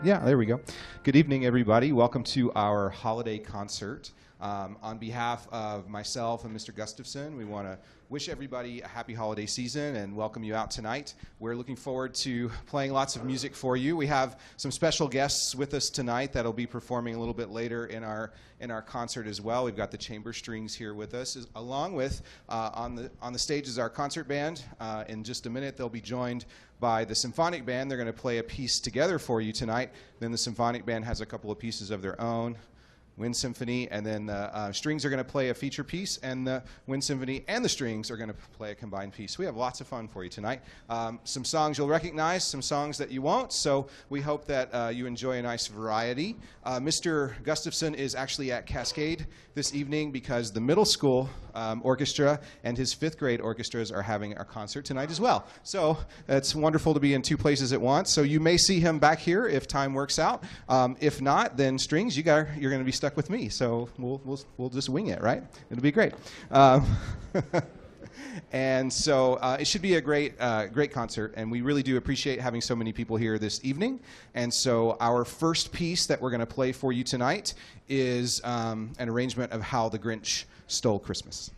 Yeah, there we go. Good evening, everybody. Welcome to our holiday concert. On behalf of myself and Mr. Gustafson, we want to wish everybody a happy holiday season and welcome you out tonight. We're looking forward to playing lots of music for you. We have some special guests with us tonight that'll be performing a little bit later in our concert as well. We've got the chamber strings here with us, along with on the stage is our concert band. In just a minute, they'll be joined by the symphonic band. They're going to play a piece together for you tonight. Then the symphonic band has a couple of pieces of their own. Wind Symphony, and then the strings are going to play a feature piece, and the Wind Symphony and the strings are going to play a combined piece. We have lots of fun for you tonight. Some songs you'll recognize, some songs that you won't, so we hope that you enjoy a nice variety. Mr. Gustafson is actually at Cascade this evening because the middle school orchestra and his fifth grade orchestras are having a concert tonight as well. So it's wonderful to be in two places at once. So you may see him back here if time works out. If not, then strings, you're going to be stuck with me. So we'll just wing it, right? It'll be great. And so it should be a great concert, and we really do appreciate having so many people here this evening. And so our first piece that we're going to play for you tonight is an arrangement of How the Grinch Stole Christmas.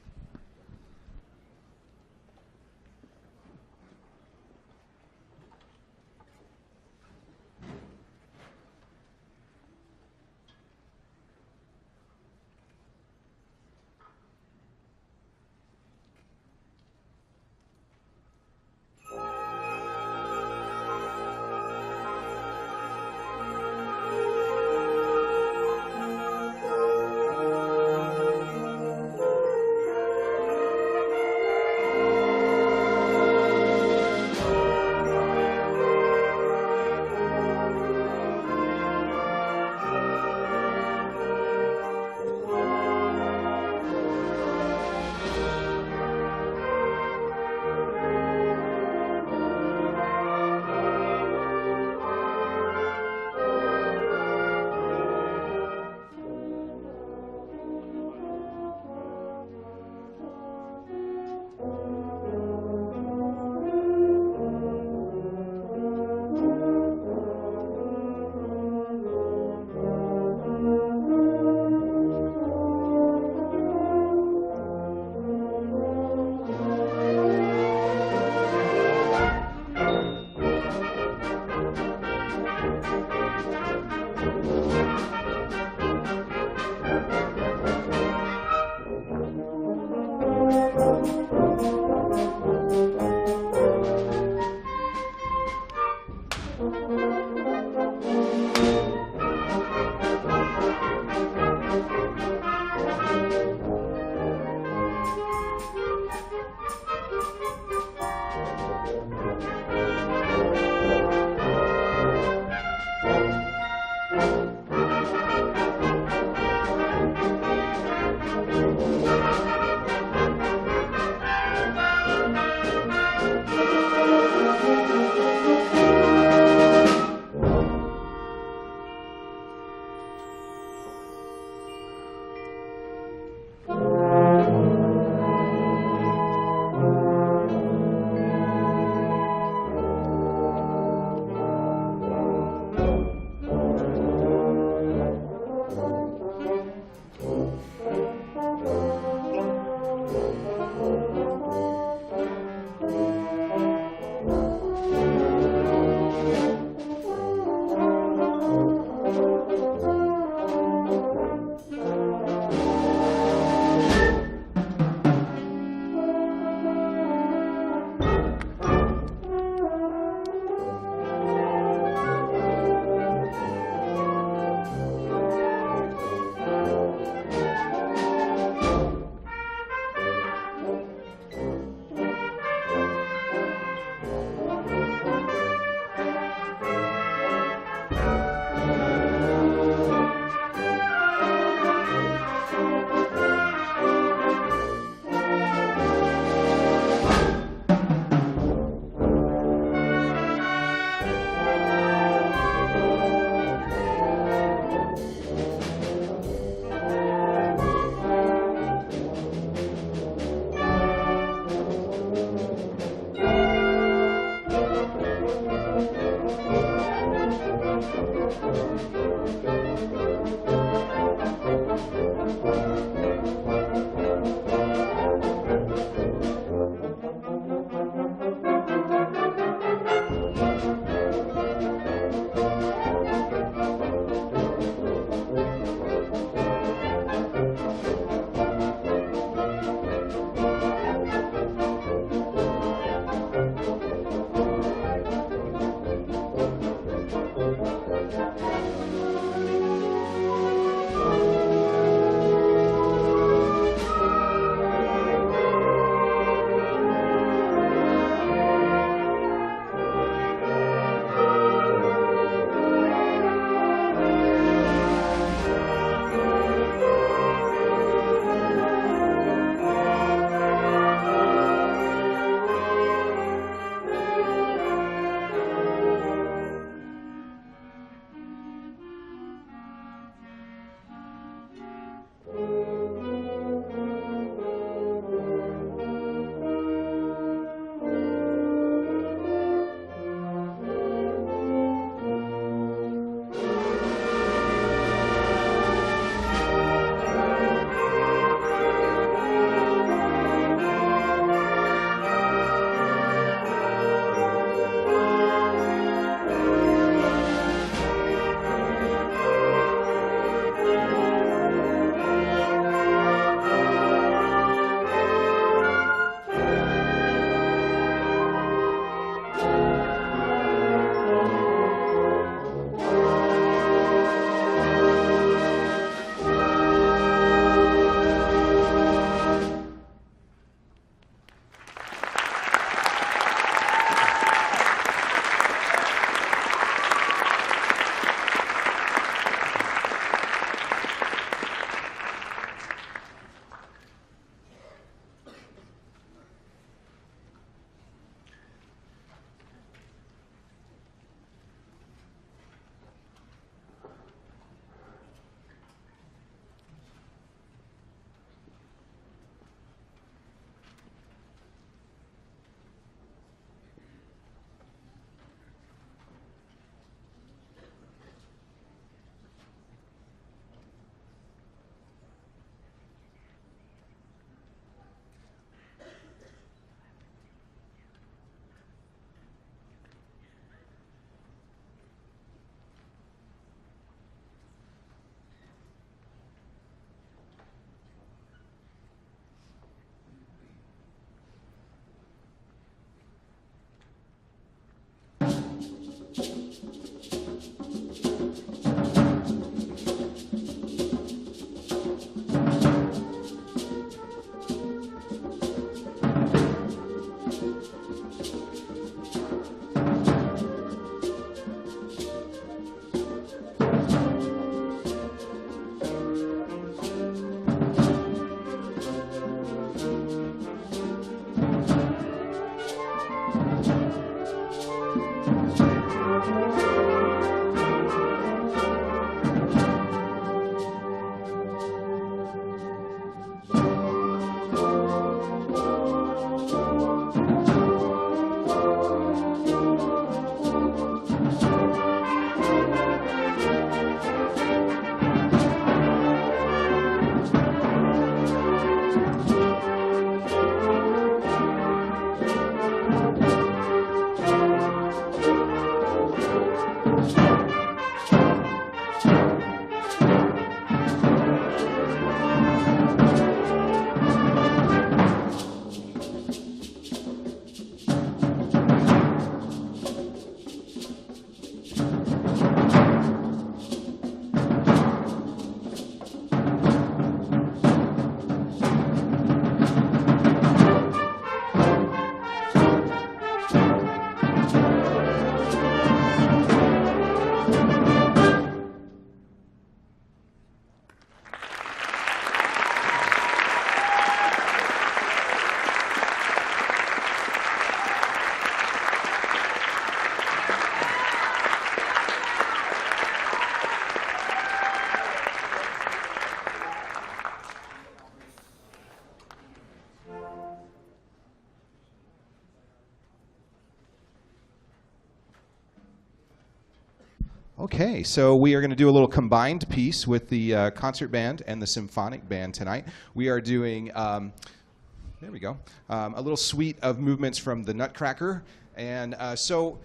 Okay, so we are going to do a little combined piece with the concert band and the symphonic band tonight. We are doing, there we go, a little suite of movements from the Nutcracker. And so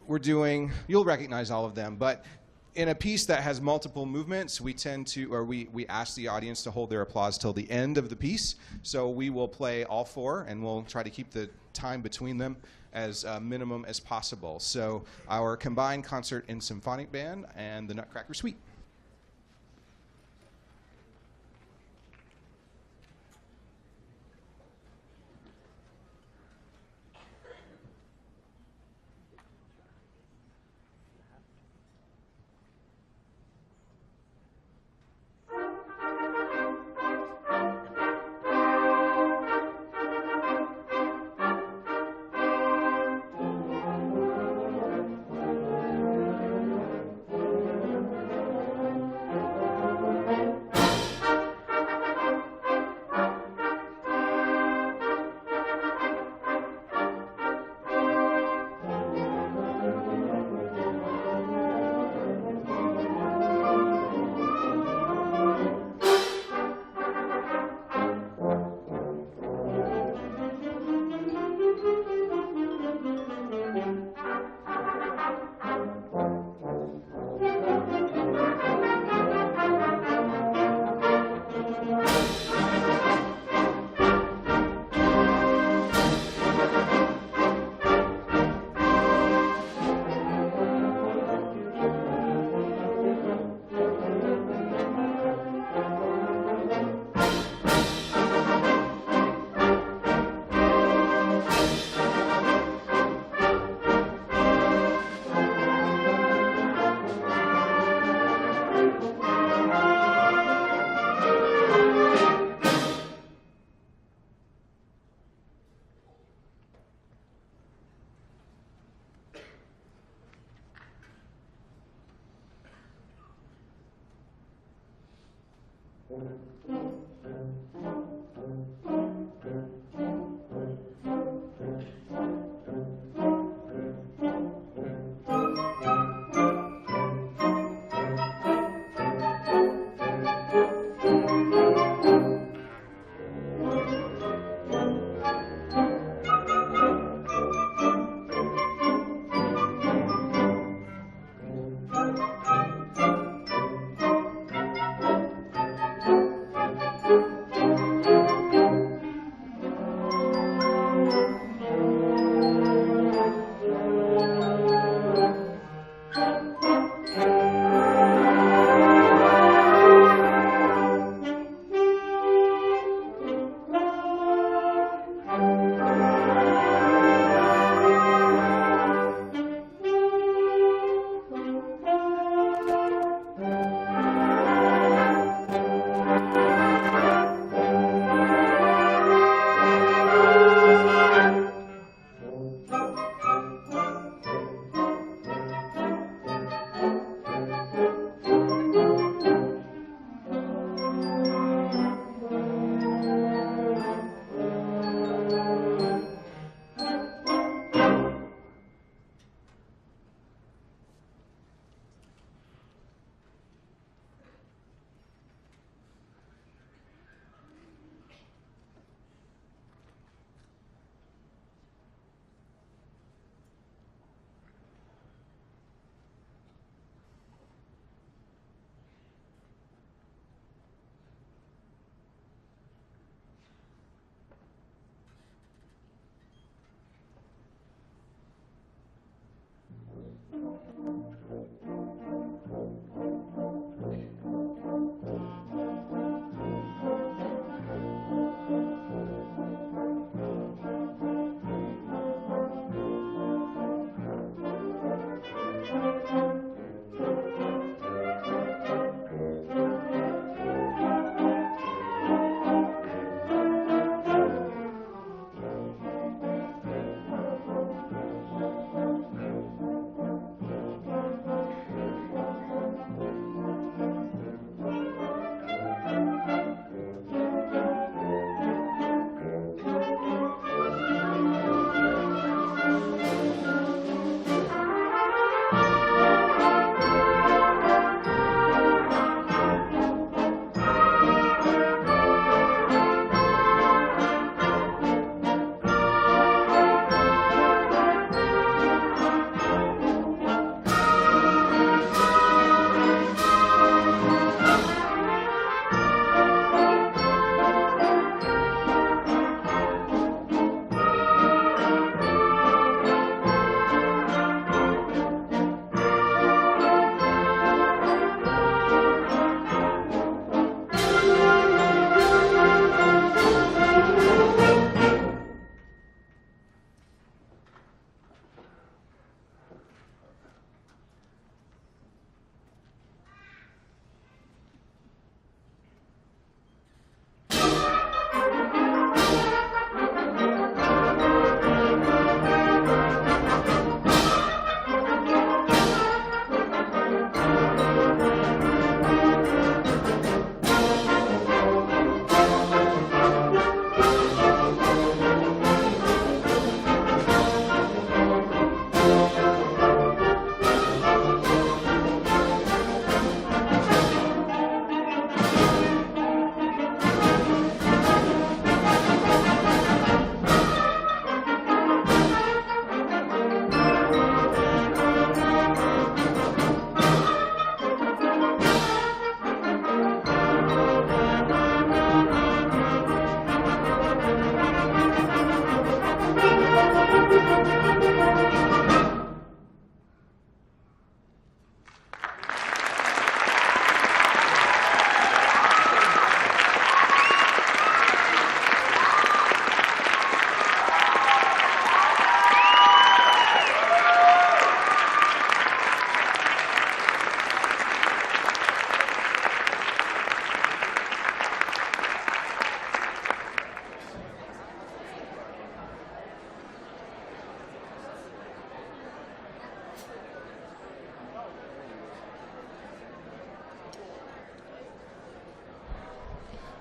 we're doing, you'll recognize all of them, but in a piece that has multiple movements, we tend to, or we ask the audience to hold their applause till the end of the piece. So we will play all four, and we'll try to keep the time between them as minimum as possible. So our combined concert in symphonic band and the Nutcracker Suite.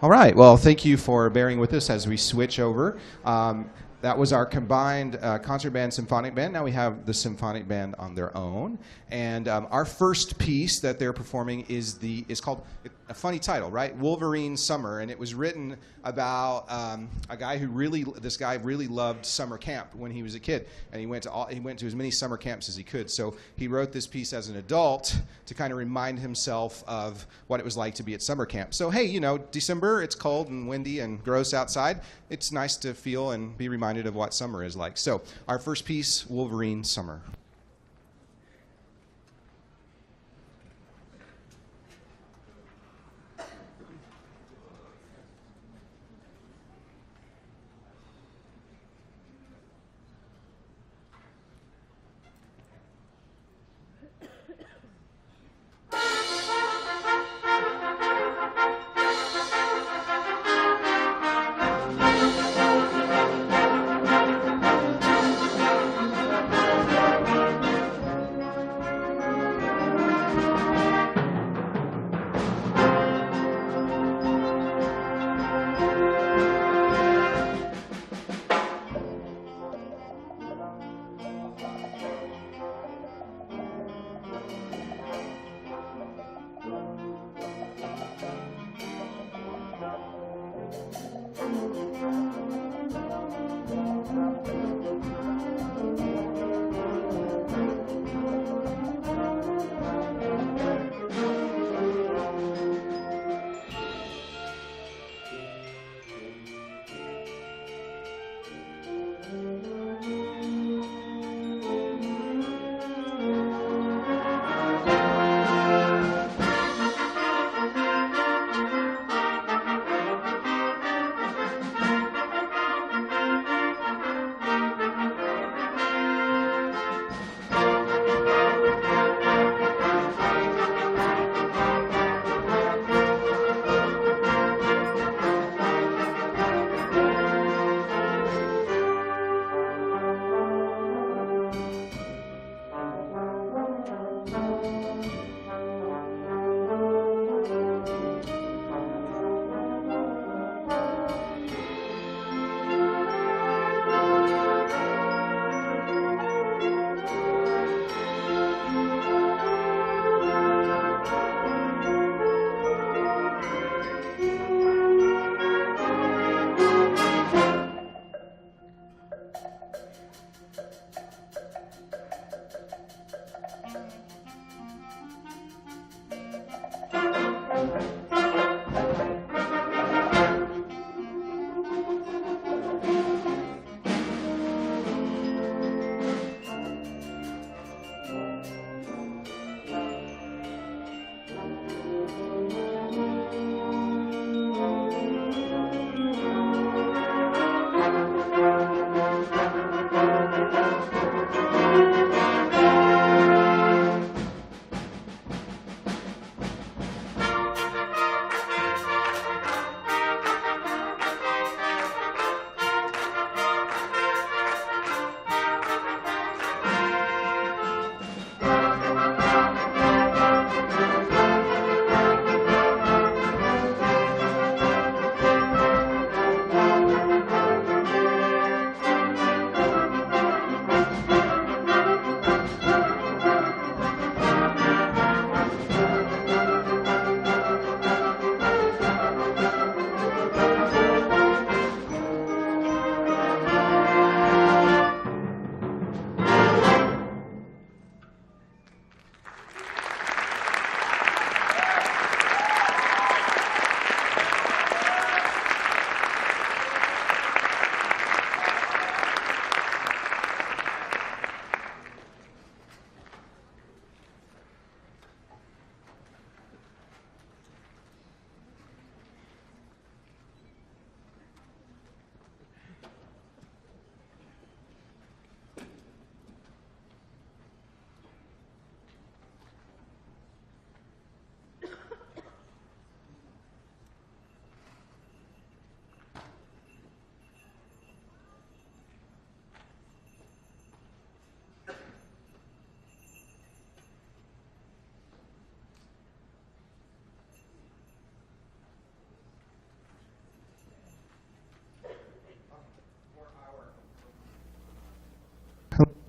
All right. Well, thank you for bearing with us as we switch over. That was our combined concert band, symphonic band. Now we have the symphonic band on their own. And our first piece that they're performing is called, a funny title, right? Wolverine Summer. And it was written about a guy this guy really loved summer camp when he was a kid. And he went to as many summer camps as he could. So he wrote this piece as an adult to kind of remind himself of what it was like to be at summer camp. So, hey, December, it's cold and windy and gross outside. It's nice to feel and be reminded of what summer is like. So our first piece, Wolverine Summer.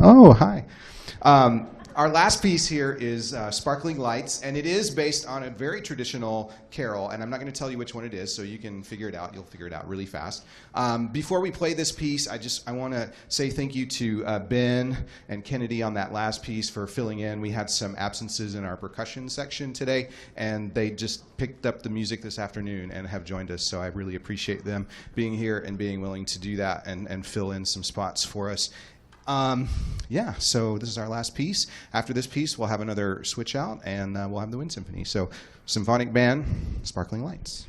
Oh, hi. Our last piece here is Sparkling Lights, and it is based on a very traditional carol, and I'm not going to tell you which one it is, so you can figure it out. You'll figure it out really fast. Before we play this piece, I want to say thank you to Ben and Kennedy on that last piece for filling in. We had some absences in our percussion section today, and they just picked up the music this afternoon and have joined us, so I really appreciate them being here and being willing to do that and fill in some spots for us. Yeah, so this is our last piece. After this piece, we'll have another switch out, and we'll have the Wind Symphony. So, Symphonic Band, Sparkling Lights.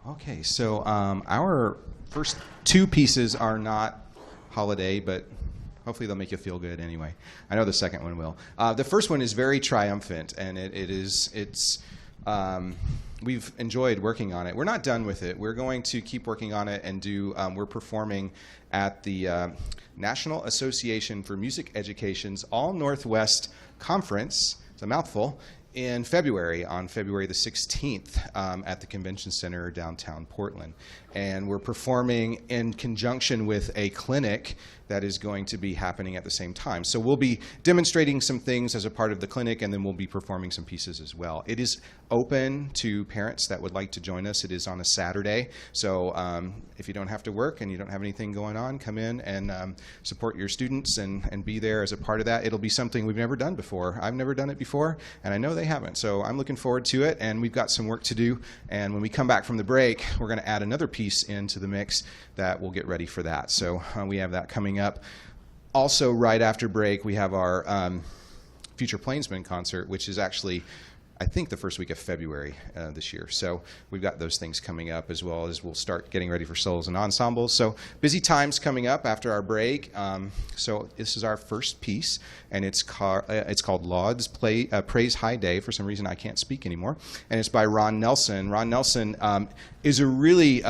Okay, so our first two pieces are not holiday, but hopefully they'll make you feel good anyway. I know the second one will. The first one is very triumphant, and we've enjoyed working on it. We're not done with it. We're going to keep working on it and we're performing at the National Association for Music Education's All Northwest Conference. It's a mouthful. In February, on February the 16th, at the Convention Center downtown Portland. And we're performing in conjunction with a clinic that is going to be happening at the same time. So we'll be demonstrating some things as a part of the clinic, and then we'll be performing some pieces as well. It is open to parents that would like to join us. It is on a Saturday, so if you don't have to work and you don't have anything going on, come in and support your students and be there as a part of that. It'll be something we've never done before. I've never done it before, and I know they haven't, so I'm looking forward to it, and we've got some work to do, and when we come back from the break, we're going to add another piece into the mix that we'll get ready for that. So we have that coming up. Also, right after break, we have our Future Plainsmen concert, which is actually, I think, the first week of February this year. So we've got those things coming up, as well as we'll start getting ready for solos and ensembles. So busy times coming up after our break. So this is our first piece, and it's called Laud's Praise High Day. For some reason, I can't speak anymore. And it's by Ron Nelson. Ron Nelson is a really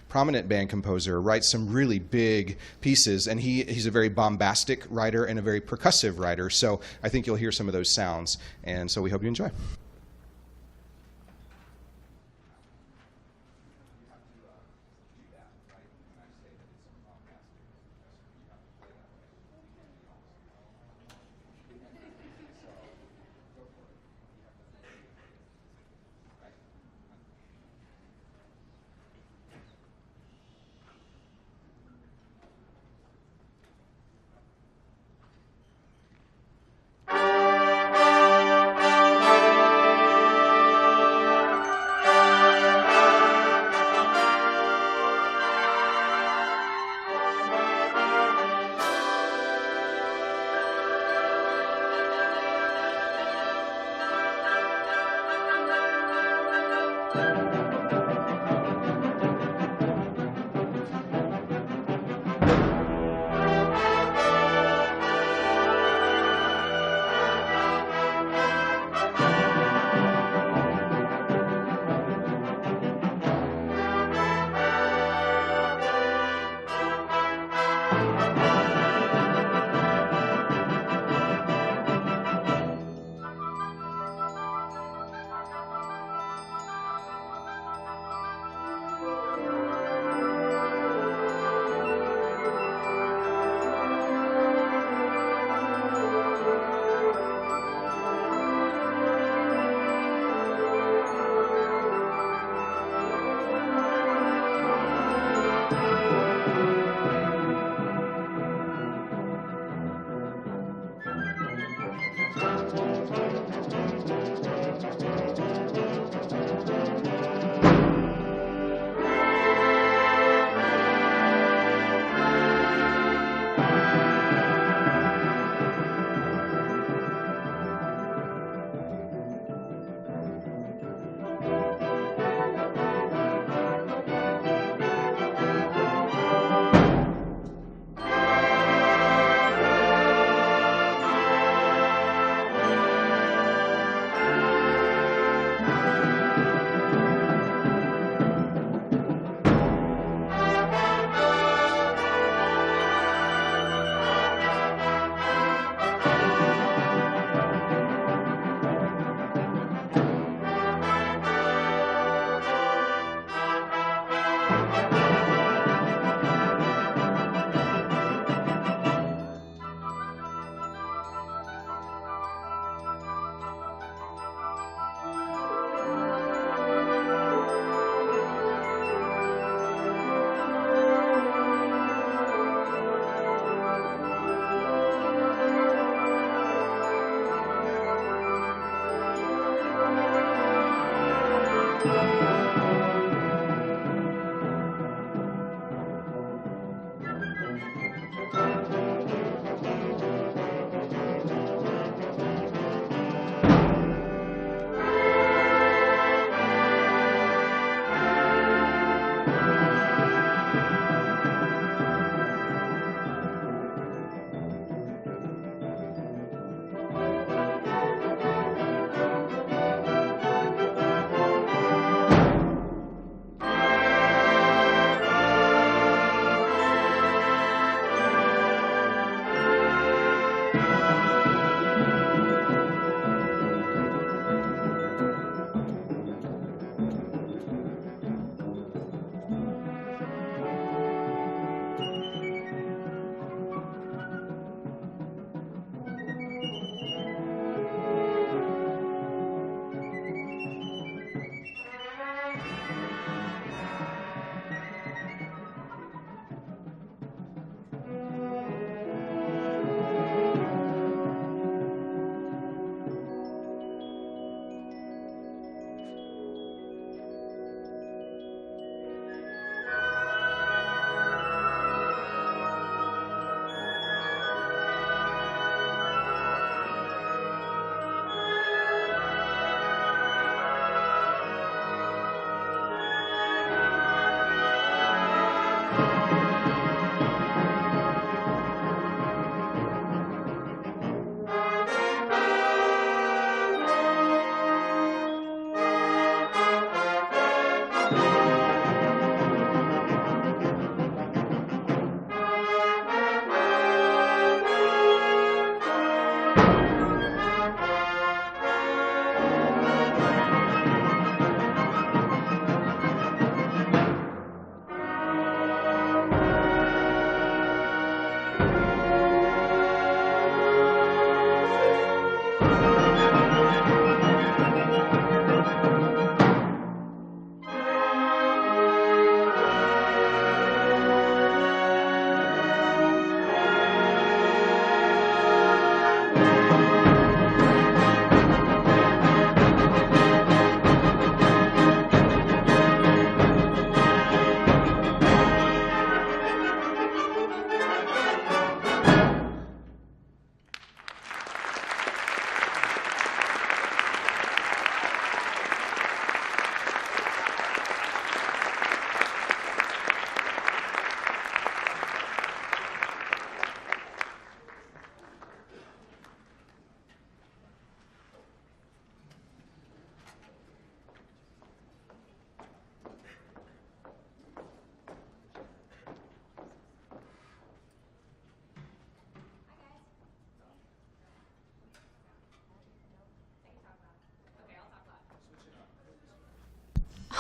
prominent band composer, writes some really big pieces, and he's a very bombastic writer and a very percussive writer, so I think you'll hear some of those sounds, and so we hope you enjoy.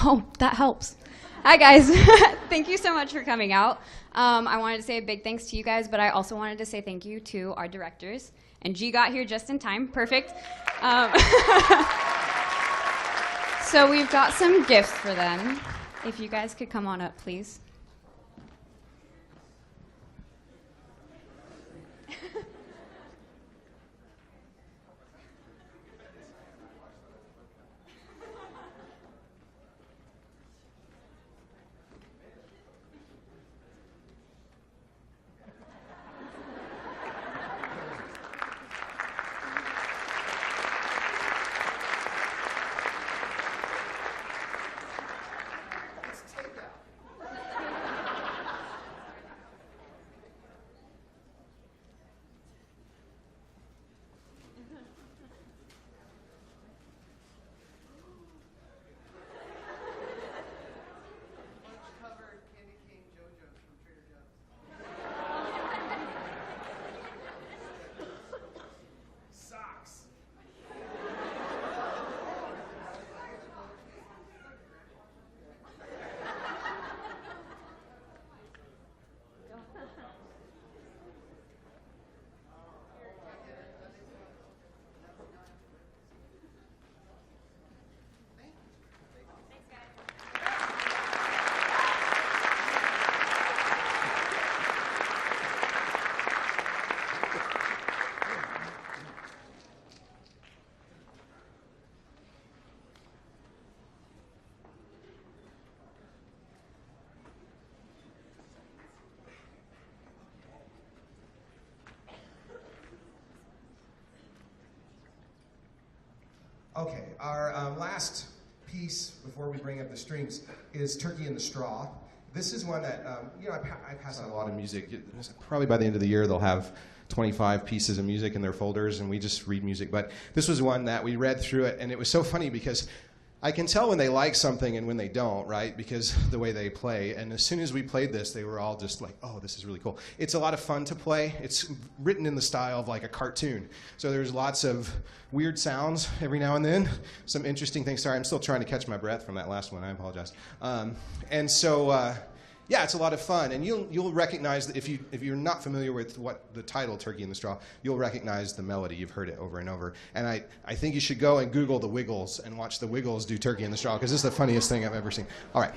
Oh, that helps. Hi, guys. Thank you so much for coming out. I wanted to say a big thanks to you guys, but I also wanted to say thank you to our directors. And G got here just in time. Perfect. So we've got some gifts for them. If you guys could come on up, please. Okay, our last piece before we bring up the strings is Turkey in the Straw. This is one that, I pass out a lot of music. Probably by the end of the year they'll have 25 pieces of music in their folders, and we just read music. But this was one that we read through it, and it was so funny because I can tell when they like something and when they don't, right? Because the way they play. And as soon as we played this, they were all just like, oh, this is really cool. It's a lot of fun to play. It's written in the style of like a cartoon. So there's lots of weird sounds every now and then. Some interesting things. Sorry, I'm still trying to catch my breath from that last one. I apologize. Yeah, it's a lot of fun, and you'll recognize that if you're not familiar with what the title "Turkey in the Straw," you'll recognize the melody. You've heard it over and over, and I think you should go and Google the Wiggles and watch the Wiggles do "Turkey in the Straw" because this is the funniest thing I've ever seen. All right.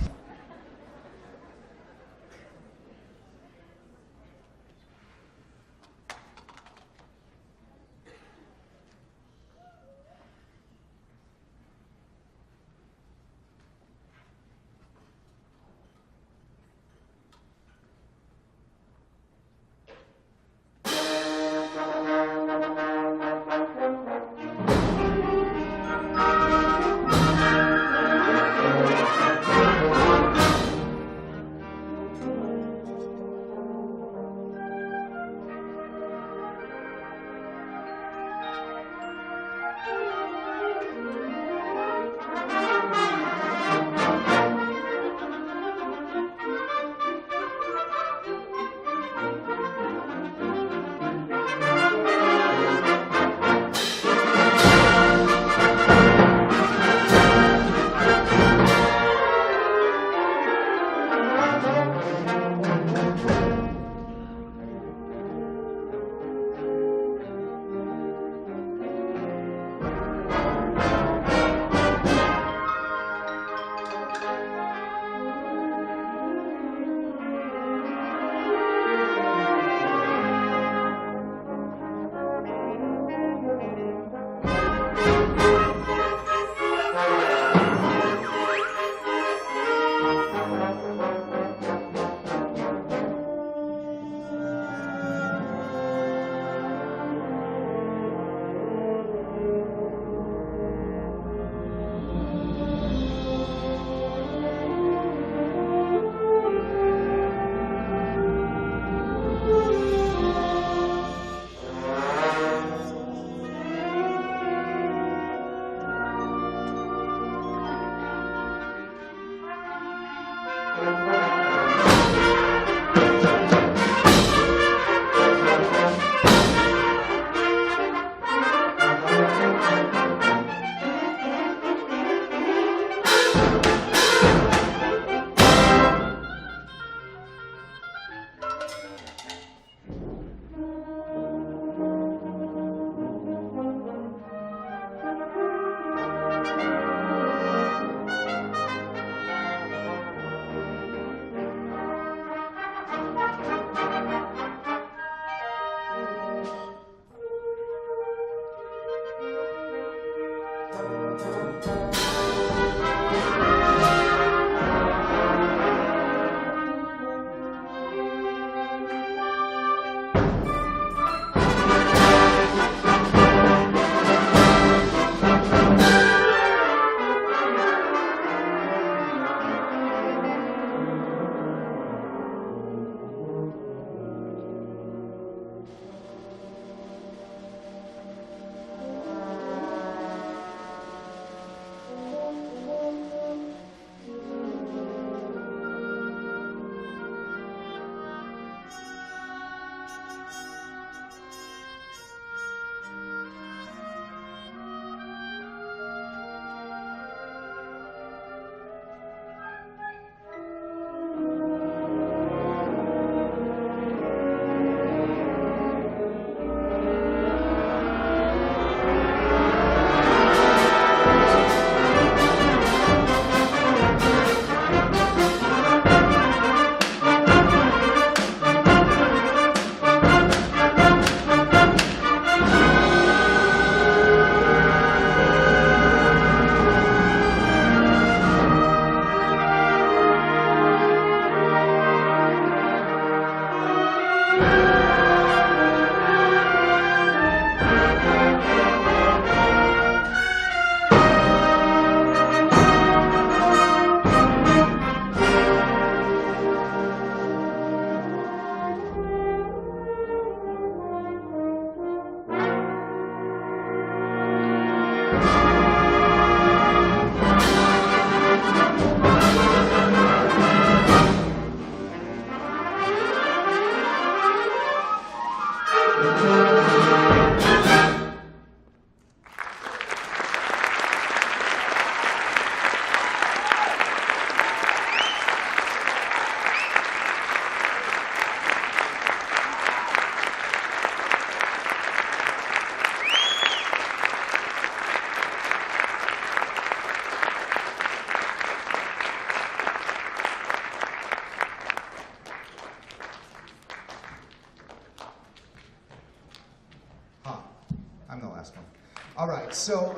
right, so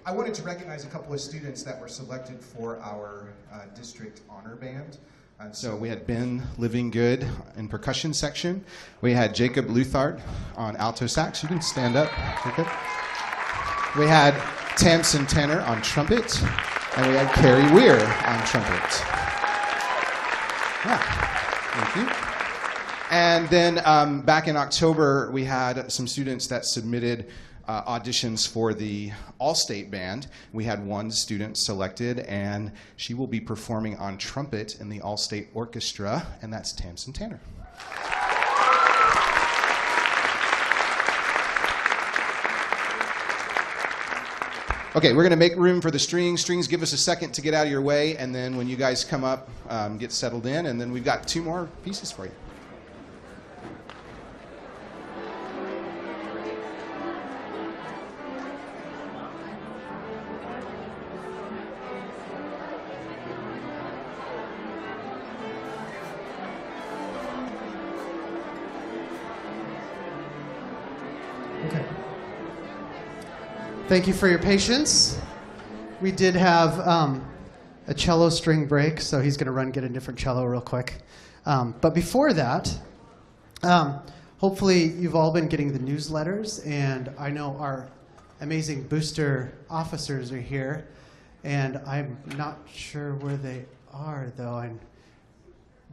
I wanted to recognize a couple of students that were selected for our district honor band. So we had Ben Living Good in percussion section. We had Jacob Luthart on alto sax. You can stand up, Jacob. We had Tamsin Tanner on trumpet, and we had Carrie Weir on trumpet. Yeah, thank you. And then back in October, we had some students that submitted auditions for the All-State Band. We had one student selected, and she will be performing on trumpet in the All-State Orchestra, and that's Tamsin Tanner. Okay, we're going to make room for the strings. Strings, give us a second to get out of your way, and then when you guys come up, get settled in, and then we've got two more pieces for you. Okay. Thank you for your patience. We did have a cello string break, so he's going to run get a different cello real quick. But before that, hopefully you've all been getting the newsletters, and I know our amazing booster officers are here, and I'm not sure where they are, though.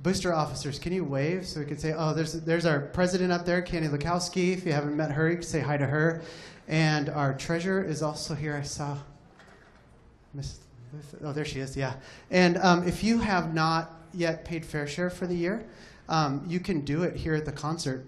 Booster officers, can you wave so we can say, oh, there's our president up there, Kenny Lukowski. If you haven't met her, you can say hi to her. And our treasurer is also here. I saw Miss, oh, there she is, yeah. And if you have not yet paid fair share for the year, you can do it here at the concert.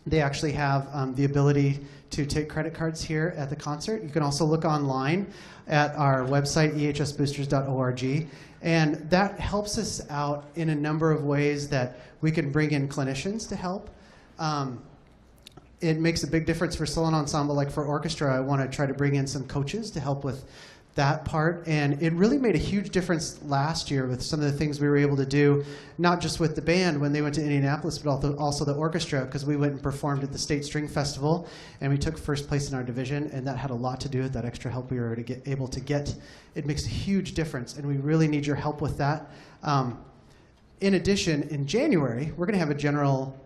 They actually have the ability to take credit cards here at the concert. You can also look online at our website, ehsboosters.org. And that helps us out in a number of ways that we can bring in clinicians to help. It makes a big difference for solo ensemble. Like for orchestra, I want to try to bring in some coaches to help with that part. And it really made a huge difference last year with some of the things we were able to do, not just with the band when they went to Indianapolis, but also the orchestra, because we went and performed at the State String Festival, and we took first place in our division, and that had a lot to do with that extra help we were able to get. It makes a huge difference, and we really need your help with that. In addition, in January, we're going to have a general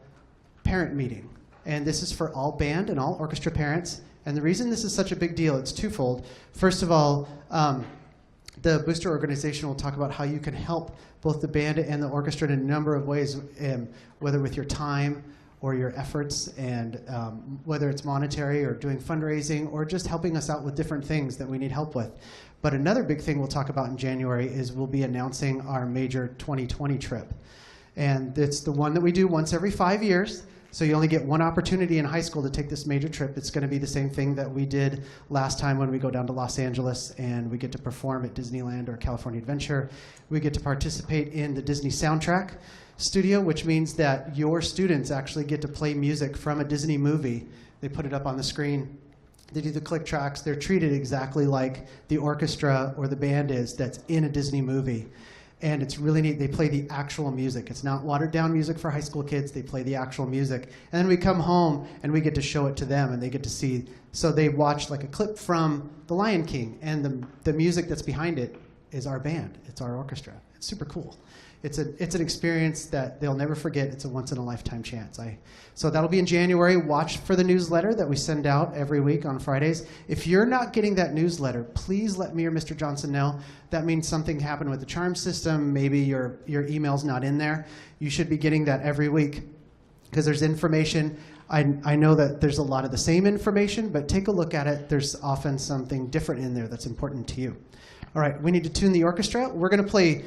parent meeting, and this is for all band and all orchestra parents. And the reason this is such a big deal, it's twofold. First of all, the booster organization will talk about how you can help both the band and the orchestra in a number of ways, whether with your time or your efforts, and whether it's monetary or doing fundraising or just helping us out with different things that we need help with. But another big thing we'll talk about in January is we'll be announcing our major 2020 trip. And it's the one that we do once every 5 years. So you only get one opportunity in high school to take this major trip. It's going to be the same thing that we did last time when we go down to Los Angeles and we get to perform at Disneyland or California Adventure. We get to participate in the Disney soundtrack studio, which means that your students actually get to play music from a Disney movie. They put it up on the screen. They do the click tracks. They're treated exactly like the orchestra or the band is that's in a Disney movie. And it's really neat. They play the actual music. It's not watered down music for high school kids. They play the actual music. And then we come home and we get to show it to them and they get to see. So they watch like a clip from The Lion King, and the music that's behind it is our band. It's our orchestra. It's super cool. It's an experience that they'll never forget. It's a once in a lifetime chance. So that'll be in January. Watch for the newsletter that we send out every week on Fridays. If you're not getting that newsletter, please let me or Mr. Johnson know. That means something happened with the charm system. Maybe your email's not in there. You should be getting that every week because there's information. I know that there's a lot of the same information, but take a look at it. There's often something different in there that's important to you. All right, we need to tune the orchestra. We're going to play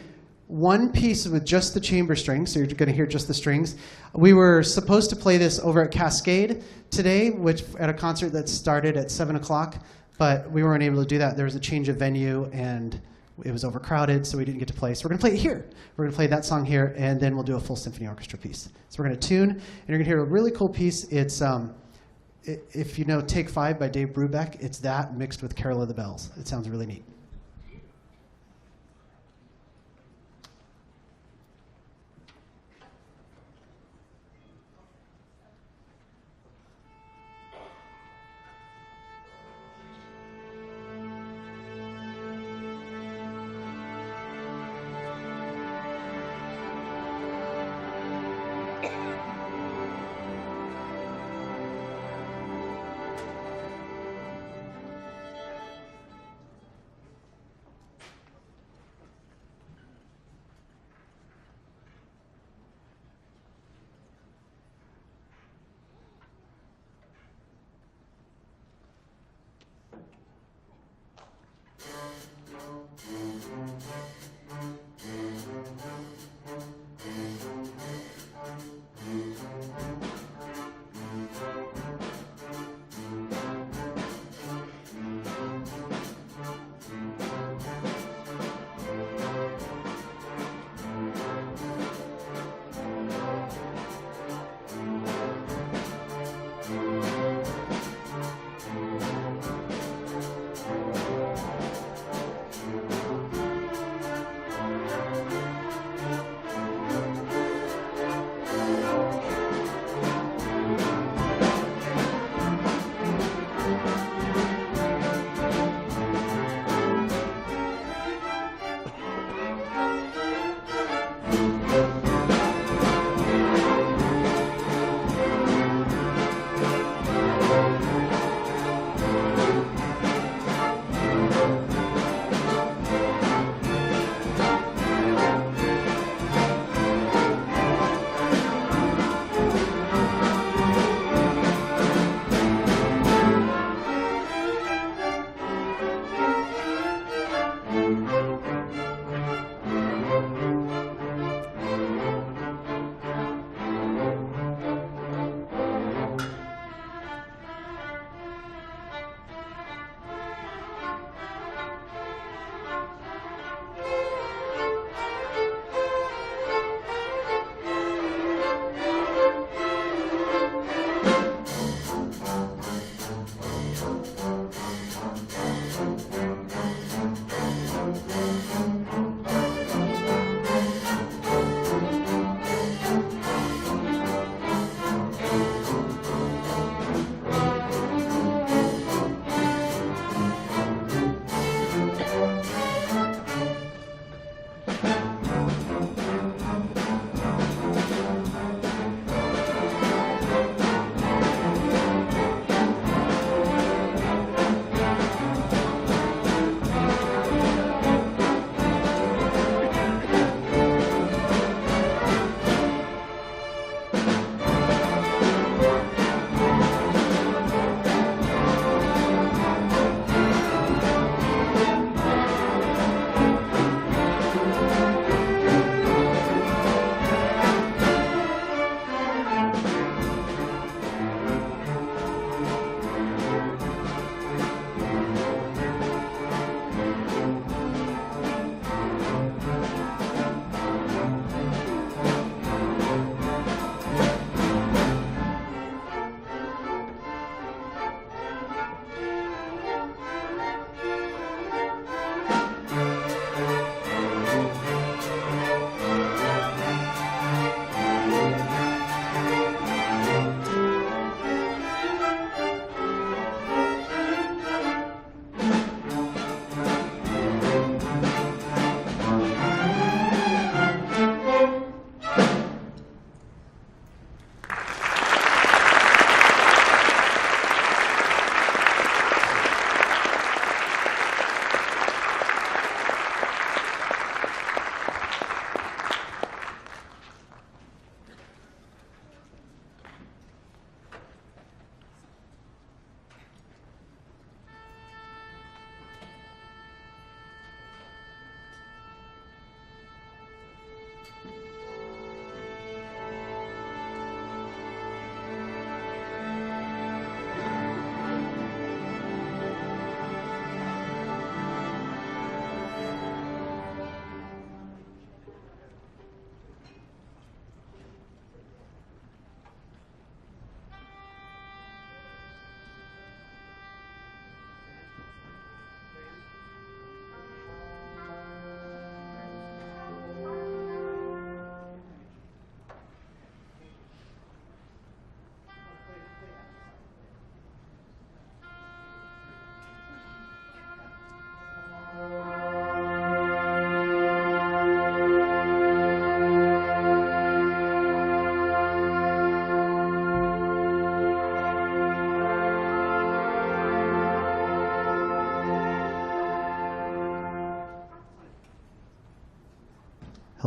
one piece with just the chamber strings, so you're going to hear just the strings. We were supposed to play this over at Cascade today, which at a concert that started at 7 o'clock, but we weren't able to do that. There was a change of venue, and it was overcrowded, so we didn't get to play. So we're going to play it here. We're going to play that song here, and then we'll do a full symphony orchestra piece. So we're going to tune, and you're going to hear a really cool piece. It's, if you know Take 5 by Dave Brubeck, it's that mixed with Carol of the Bells. It sounds really neat.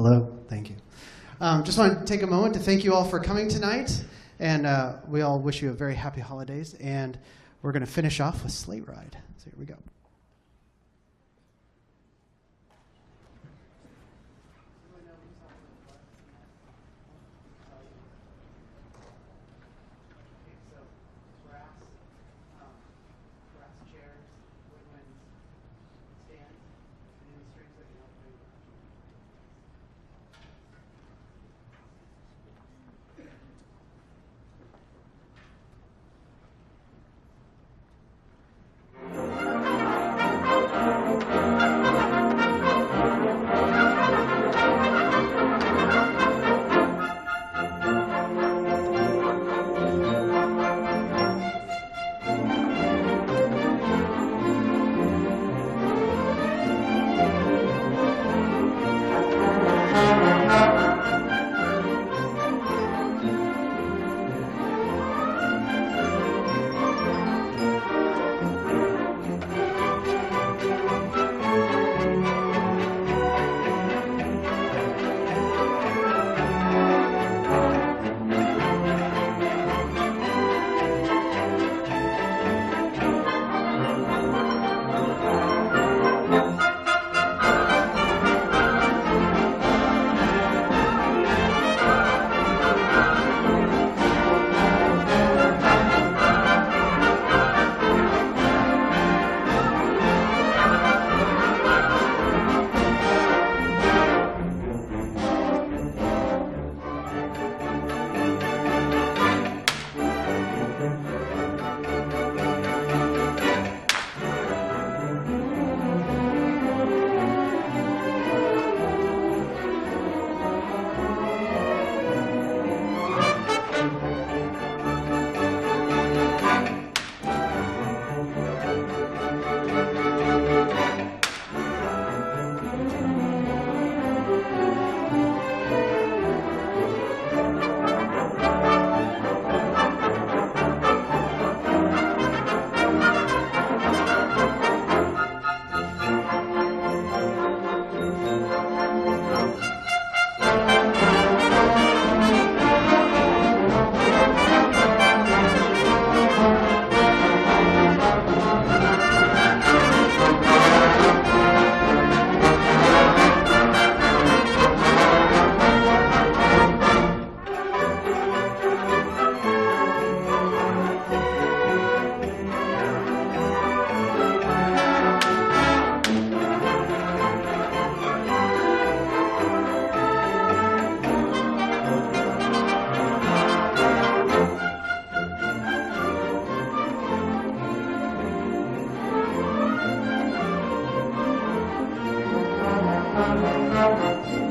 Hello, thank you. Just want to take a moment to thank you all for coming tonight, and we all wish you a very happy holidays, and we're going to finish off with Sleigh Ride. So here we go. Thank you.